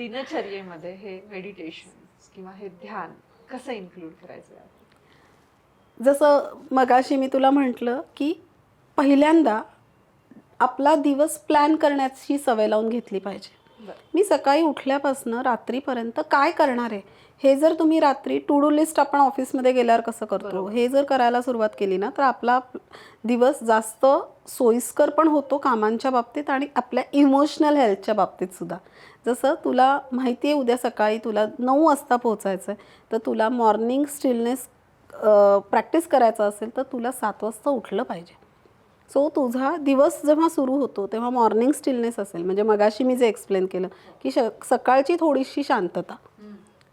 दिनचर्येमध्ये हे मेडिटेशन किंवा हे ध्यान कसं इन्क्लूड करायचं आहे? जसं मगाशी मी तुला म्हटलं की पहिल्यांदा आपला दिवस प्लॅन करण्याची सवय लावून घेतली पाहिजे. मी सकाळी उठल्यापासून रात्रीपर्यंत काय करणार आहे हे जर तुम्ही रात्री टू डू लिस्ट आपण ऑफिसमध्ये गेल्यावर कसं करतो हे जर करायला सुरुवात केली ना तर आपला दिवस जास्त सोयीस्कर पण होतो कामांच्या बाबतीत आणि आपल्या इमोशनल हेल्थच्या बाबतीत सुद्धा. जसं तुला माहिती आहे उद्या सकाळी तुला 9 वाजता पोहोचायचं आहे तर तुला मॉर्निंग स्टिलनेस प्रॅक्टिस करायचं असेल तर तुला 7 वाजता उठलं पाहिजे. सो तुझा दिवस जेव्हा सुरू होतो तेव्हा मॉर्निंग स्टिलनेस असेल म्हणजे मगाशी मी जे एक्सप्लेन केलं की सकाळची थोडीशी शांतता,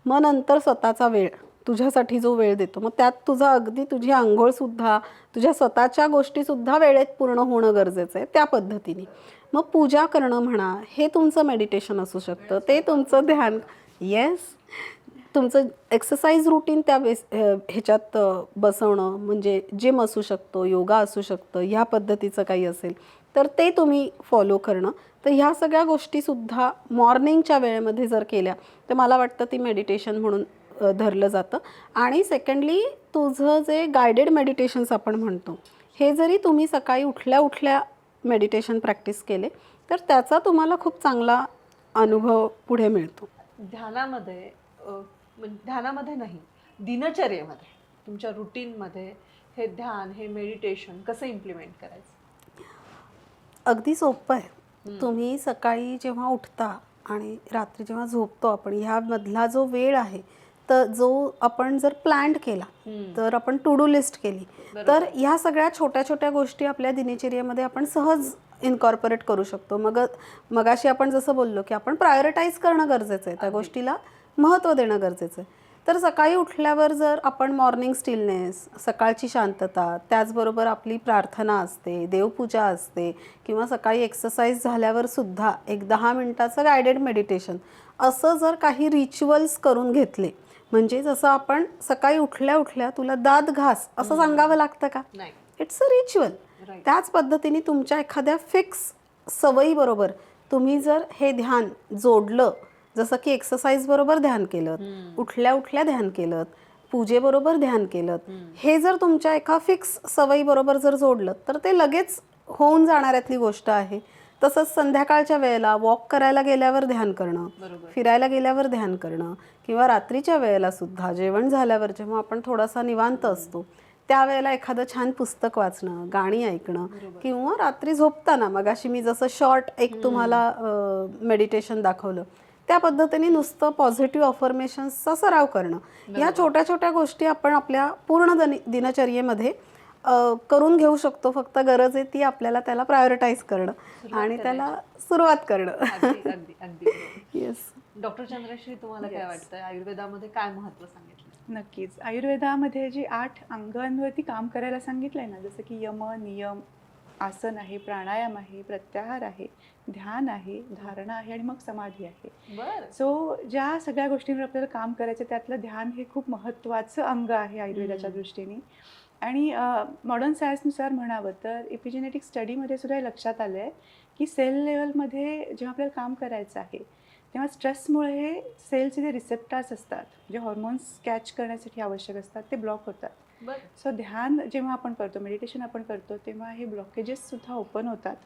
मग नंतर स्वतःचा वेळ तुझ्यासाठी जो वेळ देतो मग त्यात तुझा अगदी तुझी आंघोळसुद्धा तुझ्या स्वतःच्या गोष्टीसुद्धा वेळेत पूर्ण होणं गरजेचं आहे त्या पद्धतीने. मग पूजा करणं म्हणा हे तुमचं मेडिटेशन असू शकतं, ते तुमचं ध्यान, येस तुमचं एक्सरसाइज रुटीन त्या ह्याच्यात बसवणं म्हणजे जिम असू शकतो, योगा असू शकतं, ह्या पद्धतीचं काही असेल तर ते तुम्ही फॉलो करणं. तर ह्या सगळ्या गोष्टीसुद्धा मॉर्निंगच्या वेळेमध्ये जर केल्या तर मला वाटतं ती मेडिटेशन म्हणून धरलं जातं. आणि सेकंडली तुझं जे गायडेड मेडिटेशन्स आपण म्हणतो हे जरी तुम्ही सकाळी उठल्या उठल्या मेडिटेशन प्रॅक्टिस केले तर त्याचा तुम्हाला खूप चांगला अनुभव पुढे मिळतो. ध्यानामध्ये ध्यानामध्ये नाही, दिनचर्येमध्ये तुमच्या रुटीनमध्ये हे ध्यान हे मेडिटेशन कसं इम्प्लिमेंट करायचं? अगदी सोपं आहे. तुम्ही सकाळी जेव्हा उठता आणि रात्री जेव्हा झोपतो आपण ह्यामधला जो वेळ आहे तर जो आपण जर प्लॅन केला तर आपण टू डू लिस्ट केली तर ह्या सगळ्या छोट्या छोट्या गोष्टी आपल्या दिनचर्येमध्ये आपण सहज इन्कॉर्पोरेट करू शकतो. मगाशी आपण जसं बोललो की आपण प्रायोरिटाईज करणं गरजेचं आहे, त्या गोष्टीला महत्त्व देणं गरजेचं आहे. तर सकाळी उठल्यावर जर आपण मॉर्निंग स्टिलनेस, सकाळची शांतता, त्याचबरोबर आपली प्रार्थना असते, देवपूजा असते किंवा सकाळी एक्सरसाइज झाल्यावर सुद्धा एक 10 मिनिटाचं गायडेड मेडिटेशन असं जर काही रिच्युअल्स करून घेतले म्हणजे जसं आपण सकाळी उठल्या उठल्या तुला दात घास असं सांगावं लागतं का? नाही, इट्स अ रिच्युअल. त्याच पद्धतीने तुमच्या एखाद्या फिक्स सवयीबरोबर तुम्ही जर हे ध्यान जोडलं, जसं की एक्सरसाइज बरोबर ध्यान केलं, उठल्या उठल्या ध्यान केलं, पूजेबरोबर ध्यान केलं, हे जर तुमच्या एका फिक्स सवयीबरोबर जर जोडलं तर ते लगेच होऊन जाणाऱ्यातली गोष्ट आहे. तसंच संध्याकाळच्या वेळेला वॉक करायला गेल्यावर ध्यान करणं, फिरायला गेल्यावर ध्यान करणं किंवा रात्रीच्या वेळेला सुद्धा जेवण झाल्यावर जेव्हा आपण थोडासा निवांत असतो त्यावेळेला एखादं छान पुस्तक वाचणं, गाणी ऐकणं किंवा रात्री झोपताना मगाशी मी जसं शॉर्ट एक तुम्हाला मेडिटेशन दाखवलं त्या पद्धतीने नुसतं पॉझिटिव्ह अफर्मेशन्सचा सराव करणं, ह्या छोट्या छोट्या गोष्टी आपण आपल्या पूर्ण दिनचर्येमध्ये करून घेऊ शकतो. फक्त गरज आहे ती आपल्याला त्याला प्रायोरिटाईज करणं आणि त्याला सुरुवात करणं. अगदी अगदी. येस. डॉक्टर चंद्रश्री, तुम्हाला काय वाटतं आयुर्वेदामध्ये काय महत्त्व सांगितलं? नक्कीच. आयुर्वेदामध्ये जी 8 अंगांवरती काम करायला सांगितलंय ना, जसं की यम, नियम, आसन आहे, प्राणायाम आहे, प्रत्याहार आहे, ध्यान आहे, धारणा आहे आणि मग समाधी आहे. सो ज्या सगळ्या गोष्टींवर आपल्याला काम करायचं त्यातलं ध्यान हे खूप महत्त्वाचं अंग आहे आयुर्वेदाच्या दृष्टीने. आणि मॉडर्न सायन्सनुसार म्हणावं तर एपिजेनेटिक स्टडीमध्ये सुद्धा हे लक्षात आलं आहे की सेल लेवलमध्ये जेव्हा आपल्याला काम करायचं आहे तेव्हा स्ट्रेसमुळे सेलचे जे रिसेप्टर्स असतात जे हॉर्मोन्स कॅच करण्यासाठी आवश्यक असतात ते ब्लॉक होतात. सो ध्यान जेव्हा आपण करतो, मेडिटेशन आपण करतो तेव्हा हे ब्लॉकेजेससुद्धा ओपन होतात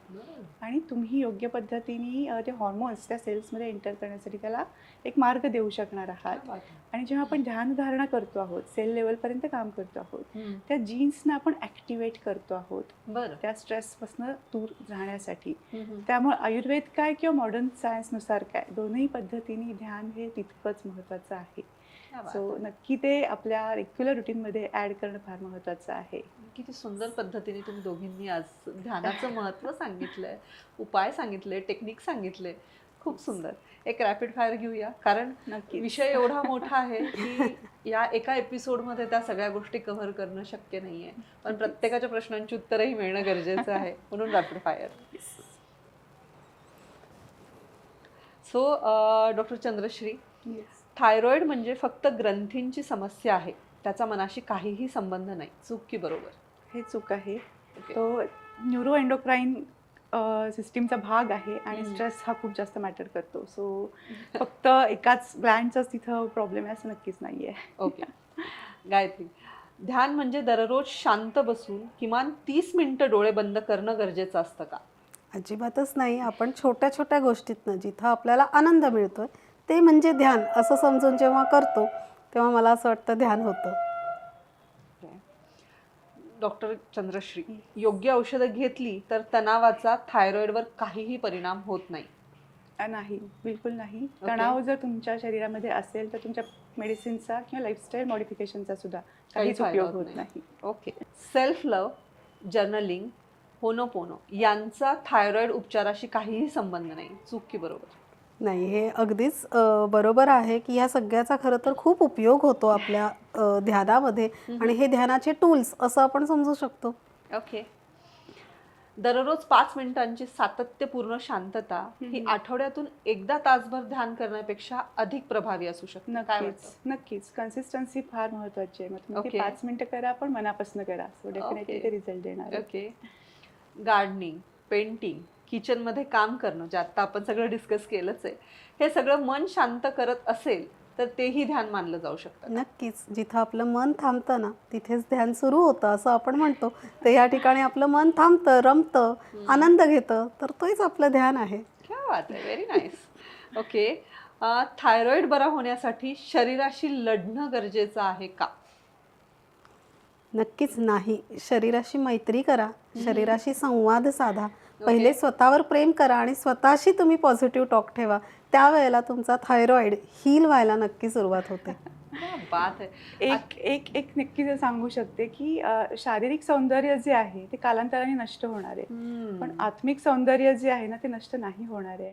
आणि तुम्ही योग्य पद्धतीने ते हॉर्मोन्स त्या सेल्समध्ये एंटर करण्यासाठी त्याला एक मार्ग देऊ शकणार आहात. आणि जेव्हा आपण ध्यानधारणा करतो आहोत, सेल लेवलपर्यंत काम करतो आहोत, त्या जीन्सना आपण ॲक्टिवेट करतो आहोत त्या स्ट्रेसपासून दूर राहण्यासाठी. त्यामुळे आयुर्वेद काय किंवा मॉडर्न सायन्सनुसार काय दोन्ही पद्धतीने ध्यान हे तितकंच महत्त्वाचं आहे. सो नक्की ते आपल्या रेग्युलर रुटीनमध्ये ॲड करणं फार महत्त्वाचं आहे. किती सुंदर पद्धतीने तुम्ही दोघींनी आज ध्यानाचं महत्त्व सांगितलंय, उपाय सांगितले, टेक्निक सांगितले. खूप सुंदर. एक रॅपिड फायर घेऊया कारण विषय एवढा मोठा आहे की या एका एपिसोडमध्ये त्या सगळ्या गोष्टी कव्हर करणं शक्य नाहीये, पण प्रत्येकाच्या प्रश्नांची उत्तरही मिळणं गरजेचं आहे म्हणून rapid fire. So doctor Chandrashree, thyroid म्हणजे फक्त ग्रंथींची समस्या आहे, त्याचा मनाशी काहीही संबंध नाही, चूक की बरोबर? हे चूक आहे. तो न्यूरो एंडोक्राईन सिस्टीमचा भाग आहे आणि स्ट्रेस हा खूप जास्त मॅटर करतो. सो फक्त एकाच ग्लँडचाच तिथं प्रॉब्लेम आहे असं नक्कीच नाही आहे. ओके. गायत्री, ध्यान म्हणजे दररोज शांत बसून किमान 30 मिनिटं डोळे बंद करणं गरजेचं असतं का? अजिबातच नाही. आपण छोट्या छोट्या गोष्टीतनं जिथं आपल्याला आनंद मिळतोय ते म्हणजे ध्यान असं समजून जेव्हा करतो तेव्हा मला असं वाटतं ध्यान होतं. डॉक्टर चंद्रश्री, योग्य औषधं घेतली तर तणावाचा थायरॉइडवर काहीही परिणाम होत नाही? नाही, बिलकुल नाही. तणाव जर तुमच्या शरीरामध्ये असेल तर तुमच्या मेडिसिनचा किंवा लाईफस्टाईल मॉडिफिकेशनचा सुद्धा काहीच फायदा उपयोग होत होत नाही. ओके. सेल्फ लव्ह, जर्नलिंग, होनोपोनो यांचा थायरॉइड उपचाराशी काहीही संबंध नाही, चूक की बरोबर? नाही, हे अगदीच बरोबर आहे की ह्या सगळ्याचा खरं तर खूप उपयोग होतो आपल्या ध्यानामध्ये आणि हे ध्यानाचे टूल्स असं आपण समजू शकतो. ओके. दररोज 5 मिनिटांची सातत्यपूर्ण शांतता ही आठवड्यातून एकदा तासभर ध्यान करण्यापेक्षा अधिक प्रभावी असू शकते. काय नक्कीच वाटतं? नक्कीच कन्सिस्टन्सी फार महत्वाची आहे. मग तुम्ही Okay. 5 मिनिटं करा पण मनापासून करा. So definitely Okay. ते रिझल्ट देणार आहे. ओके. गार्डनिंग, पेंटिंग, किचनमध्ये काम करणं, जे आता आपण सगळं डिस्कस केलंच आहे, हे सगळं मन शांत करत असेल तर तेही ध्यान मानलं जाऊ शकतं. नक्कीच. जिथं आपलं मन थांबतं ना तिथेच ध्यान सुरू होतं असं आपण म्हणतो. तर या ठिकाणी आपलं मन थांबतं, रमतं, आनंद घेतं, तर तोच आपलं ध्यान आहे. क्या बात आहे, व्हेरी नाईस. ओके. थायरॉइड बरा होण्यासाठी शरीराशी लढणं गरजेचं आहे का? नक्कीच नाही. शरीराशी मैत्री करा, शरीराशी संवाद साधा. पहिले स्वतःवर प्रेम करा आणि स्वतःशी तुम्ही पॉझिटिव्ह टॉक ठेवा. त्यावेळेला तुमचा थायरॉइड हील व्हायला नक्की सुरुवात होते. क्या बात आहे. एक एक एक नक्की ते सांगू शकते की शारीरिक सौंदर्य जे आहे ते कालांतराने नष्ट होणार आहे. पण आत्मिक सौंदर्य जे आहे ना ते नष्ट नाही होणार आहे.